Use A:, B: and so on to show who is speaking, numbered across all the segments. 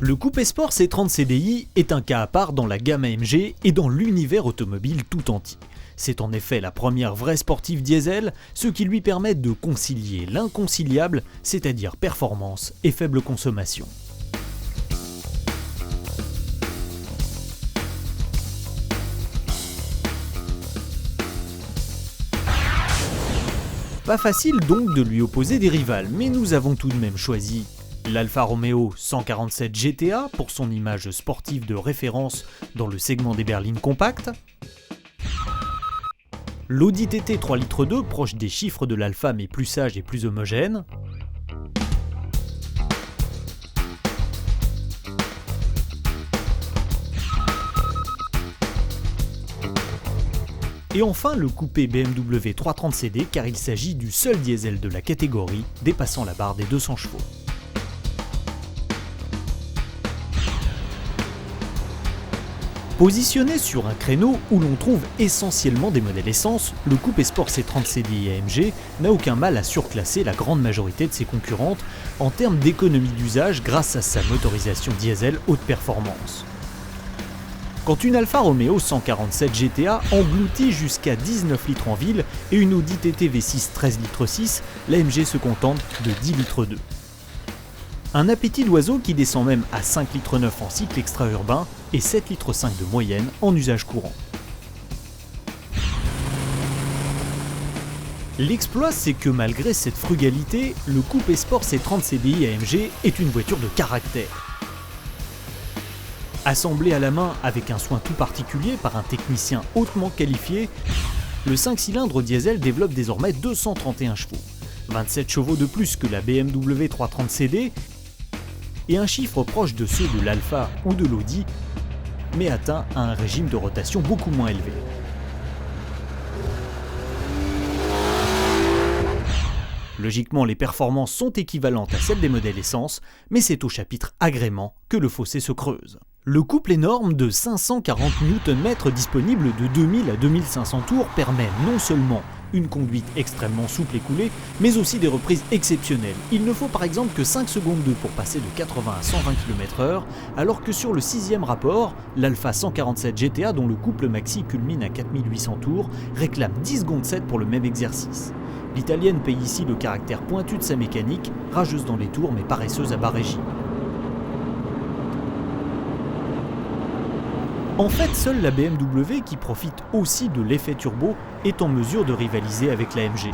A: Le coupé sport C30 CDI est un cas à part dans la gamme AMG et dans l'univers automobile tout entier. C'est en effet la première vraie sportive diesel, ce qui lui permet de concilier l'inconciliable, c'est-à-dire performance et faible consommation. Pas facile donc de lui opposer des rivales, mais nous avons tout de même choisi l'Alfa Romeo 147 GTA pour son image sportive de référence dans le segment des berlines compactes, l'Audi TT 3,2 litres proche des chiffres de l'Alfa mais plus sage et plus homogène, et enfin le coupé BMW 330 CD car il s'agit du seul diesel de la catégorie dépassant la barre des 200 chevaux. Positionné sur un créneau où l'on trouve essentiellement des modèles essence, le coupé sport C30 CDI AMG n'a aucun mal à surclasser la grande majorité de ses concurrentes en termes d'économie d'usage grâce à sa motorisation diesel haute performance. Quand une Alfa Romeo 147 GTA engloutit jusqu'à 19 litres en ville et une Audi TT V6 13 litres 6, l'AMG se contente de 10 litres 2. Un appétit d'oiseau qui descend même à 5 litres 9 en cycle extra-urbain et 7 litres 5 de moyenne en usage courant. L'exploit, c'est que malgré cette frugalité, le coupé sport C30 CDI AMG est une voiture de caractère. Assemblé à la main avec un soin tout particulier par un technicien hautement qualifié, le 5 cylindres diesel développe désormais 231 chevaux, 27 chevaux de plus que la BMW 330 CD et un chiffre proche de ceux de l'Alfa ou de l'Audi, mais atteint à un régime de rotation beaucoup moins élevé. Logiquement, les performances sont équivalentes à celles des modèles essence, mais c'est au chapitre agrément que le fossé se creuse. Le couple énorme de 540 Nm disponible de 2000 à 2500 tours permet non seulement une conduite extrêmement souple et coulée, mais aussi des reprises exceptionnelles. Il ne faut par exemple que 5 secondes 2 pour passer de 80 à 120 km/h, alors que sur le 6e rapport, l'Alfa 147 GTA, dont le couple maxi culmine à 4800 tours, réclame 10 secondes 7 pour le même exercice. L'italienne paye ici le caractère pointu de sa mécanique, rageuse dans les tours mais paresseuse à bas régime. En fait, seule la BMW, qui profite aussi de l'effet turbo, est en mesure de rivaliser avec l'AMG.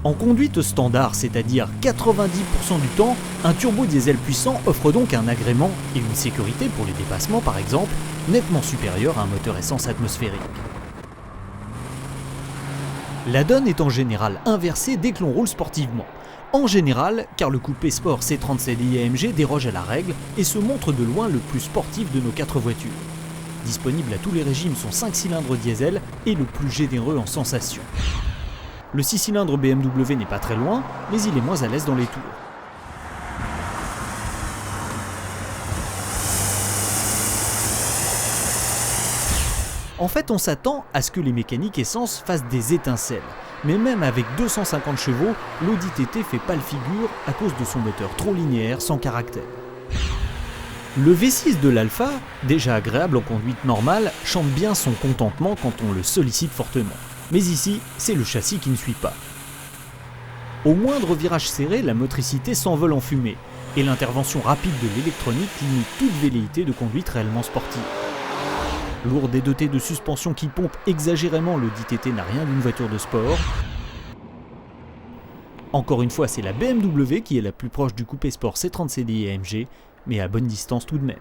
A: En conduite standard, c'est-à-dire 90% du temps, un turbo diesel puissant offre donc un agrément et une sécurité pour les dépassements par exemple, nettement supérieur à un moteur essence atmosphérique. La donne est en général inversée dès que l'on roule sportivement. En général, car le coupé sport C30 CDI AMG déroge à la règle et se montre de loin le plus sportif de nos 4 voitures. Disponible à tous les régimes, son 5 cylindres diesel est le plus généreux en sensations. Le 6 cylindres BMW n'est pas très loin, mais il est moins à l'aise dans les tours. En fait, on s'attend à ce que les mécaniques essence fassent des étincelles. Mais même avec 250 chevaux, l'Audi TT fait pâle figure à cause de son moteur trop linéaire sans caractère. Le V6 de l'Alfa, déjà agréable en conduite normale, chante bien son contentement quand on le sollicite fortement. Mais ici, c'est le châssis qui ne suit pas. Au moindre virage serré, la motricité s'envole en fumée, et l'intervention rapide de l'électronique limite toute velléité de conduite réellement sportive. Lourde et dotée de suspensions qui pompent exagérément, l'Audi TT n'a rien d'une voiture de sport. Encore une fois, c'est la BMW qui est la plus proche du coupé sport C30 CDI AMG, mais à bonne distance tout de même.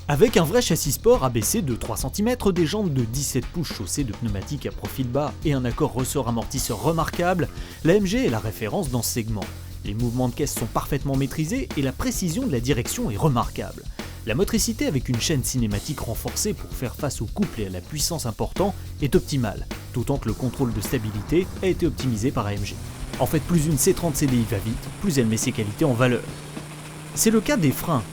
A: Avec un vrai châssis sport abaissé de 3 cm, des jantes de 17 pouces chaussées de pneumatiques à profil bas et un accord ressort-amortisseur remarquable, l'AMG est la référence dans ce segment. Les mouvements de caisse sont parfaitement maîtrisés et la précision de la direction est remarquable. La motricité avec une chaîne cinématique renforcée pour faire face au couple et à la puissance importante est optimale, d'autant que le contrôle de stabilité a été optimisé par AMG. En fait, plus une C30 CDI va vite, plus elle met ses qualités en valeur. C'est le cas des freins.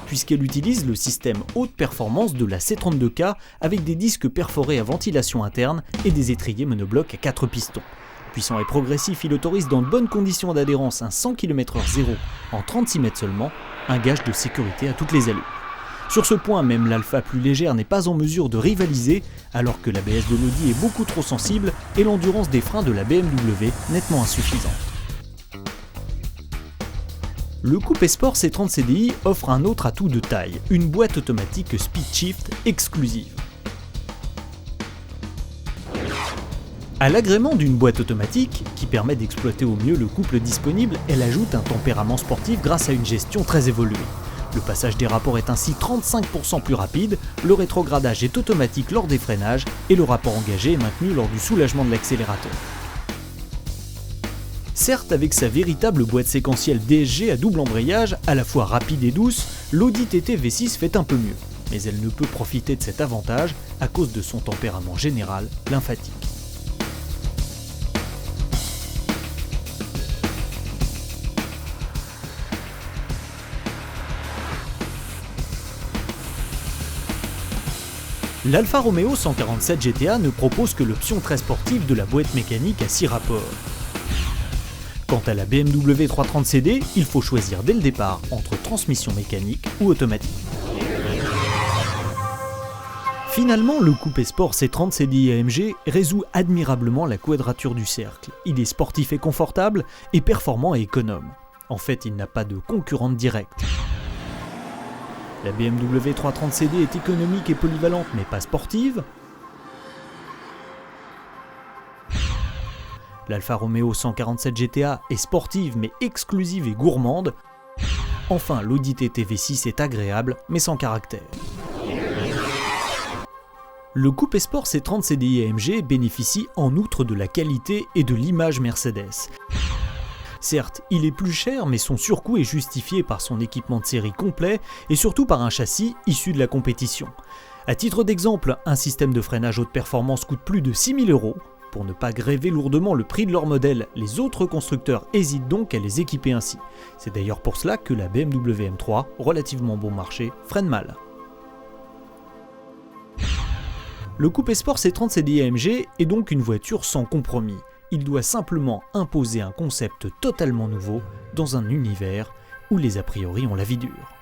A: puisqu'elle utilise le système haute performance de la C32K avec des disques perforés à ventilation interne et des étriers monoblocs à 4 pistons. Puissant et progressif, il autorise dans de bonnes conditions d'adhérence un 100 km/h 0 en 36 mètres seulement, un gage de sécurité à toutes les allures. Sur ce point, même l'Alfa plus légère n'est pas en mesure de rivaliser, alors que l'ABS de l'Audi est beaucoup trop sensible et l'endurance des freins de la BMW nettement insuffisante. Le Coupé Sport C30 CDI offre un autre atout de taille, une boîte automatique Speed Shift exclusive. À l'agrément d'une boîte automatique, qui permet d'exploiter au mieux le couple disponible, elle ajoute un tempérament sportif grâce à une gestion très évoluée. Le passage des rapports est ainsi 35% plus rapide, le rétrogradage est automatique lors des freinages et le rapport engagé est maintenu lors du soulagement de l'accélérateur. Certes, avec sa véritable boîte séquentielle DSG à double embrayage, à la fois rapide et douce, l'Audi TT V6 fait un peu mieux, mais elle ne peut profiter de cet avantage à cause de son tempérament général, lymphatique. L'Alfa Romeo 147 GT-A ne propose que l'option très sportive de la boîte mécanique à 6 rapports. Quant à la BMW 330 CD, il faut choisir dès le départ entre transmission mécanique ou automatique. Finalement, le Coupé Sport C30 CDI AMG résout admirablement la quadrature du cercle. Il est sportif et confortable, et performant et économe. En fait, il n'a pas de concurrente directe. La BMW 330 CD est économique et polyvalente mais pas sportive. L'Alfa Romeo 147 GT-A est sportive mais exclusive et gourmande. Enfin, l'Audi TT V6 est agréable mais sans caractère. Le Coupé Sport C30 CDI AMG bénéficie en outre de la qualité et de l'image Mercedes. Certes, il est plus cher, mais son surcoût est justifié par son équipement de série complet et surtout par un châssis issu de la compétition. À titre d'exemple, un système de freinage haute performance coûte plus de 6 000 €. Pour ne pas gréver lourdement le prix de leur modèle, les autres constructeurs hésitent donc à les équiper ainsi. C'est d'ailleurs pour cela que la BMW M3, relativement bon marché, freine mal. Le Coupé Sport C30 CDI AMG est donc une voiture sans compromis. Il doit simplement imposer un concept totalement nouveau dans un univers où les a priori ont la vie dure.